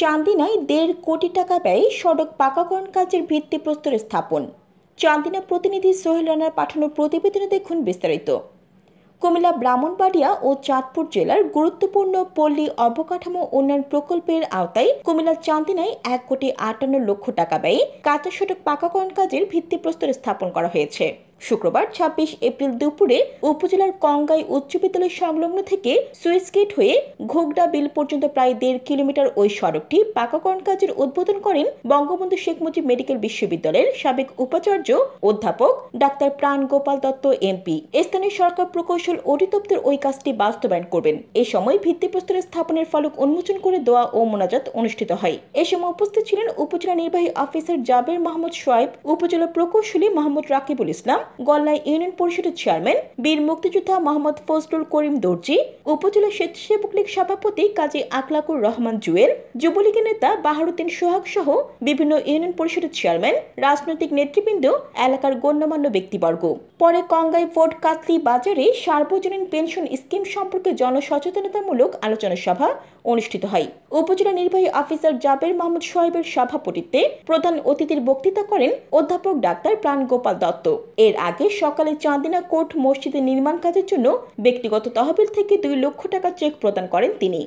চান্দিনায় ১.৫ কোটি টাকা ব্যয়ে সড়ক পাকাকরণ কাজের ভিত্তিপ্রস্তর স্থাপন। চান্দিনা প্রতিনিধি সোহেল রানার পাঠানো প্রতিবেদনে দেখুন বিস্তারিত। কুমিল্লা, ব্রাহ্মণবাড়িয়া ও চাঁদপুর জেলার গুরুত্বপূর্ণ পল্লী অবকাঠামো উন্নয়ন প্রকল্পের আওতায় কুমিল্লার চান্দিনায় ১,৫৮,০০,০০০ টাকা ব্যয়ে কাঁচা সড়ক পাকাকরণ কাজের ভিত্তিপ্রস্তর স্থাপন করা হয়েছে। শুক্রবার ২৬ এপ্রিল দুপুরে উপজেলার কঙ্গাই উচ্চ বিদ্যালয় সংলগ্ন থেকে সুইচ গেট হয়ে ঘোগড়া বিল পর্যন্ত প্রায় ১.৫ কিলোমিটার ওই সড়কটি পাকাকরণ কাজের উদ্বোধন করেন বঙ্গবন্ধু শেখ মুজিব মেডিকেল বিশ্ববিদ্যালয়ের সাবেক উপাচার্য অধ্যাপক ডাক্তার প্রাণ গোপাল দত্ত এমপি। স্থানীয় সরকার প্রকৌশল অধিদপ্তর ওই কাজটি বাস্তবায়ন করবেন। এ সময় ভিত্তিপ্রস্তর স্থাপনের ফলক উন্মোচন করে দোয়া ও মোনাজাত অনুষ্ঠিত হয়। এ সময় উপস্থিত ছিলেন উপজেলা নির্বাহী অফিসার জাবের মাহমুদ সোয়েব, উপজেলা প্রকৌশলী মোহাম্মদ রাকিবুল ইসলাম, গল্লা ইউনিয়ন পরিষদের চেয়ারম্যান বীর মুক্তিযোদ্ধা মোহাম্মদ ফজলুল করিম দর্জি, উপজেলা স্বেচ্ছাসেবক লীগ সভাপতি কাজী আকলাকুর রহমান জুয়েল, যুবলীগের নেতা বাহারুদ্দিন সোহাগ সহ বিভিন্ন ইউনিয়ন পরিষদের চেয়ারম্যান, রাজনৈতিক নেতৃবৃন্দ, এলাকার গণ্যমান্য ব্যক্তিবর্গ। পরে কঙ্গাই ফোর্ট কাতলি বাজারে সার্বজনীন পেনশন স্কিম সম্পর্কে জনসচেতনতামূলক আলোচনা সভা অনুষ্ঠিত হয়। উপজেলা নির্বাহী অফিসার জাবের মাহমুদ সোহেবের সভাপতিত্বে প্রধান অতিথির বক্তৃতা করেন অধ্যাপক ডাক্তার প্রাণ গোপাল দত্ত। এর আগে সকালে চান্দিনা কোর্ট মসজিদের নির্মাণ কাজের জন্য ব্যক্তিগত তহবিল থেকে ২ লক্ষ টাকা চেক প্রদান করেন তিনি।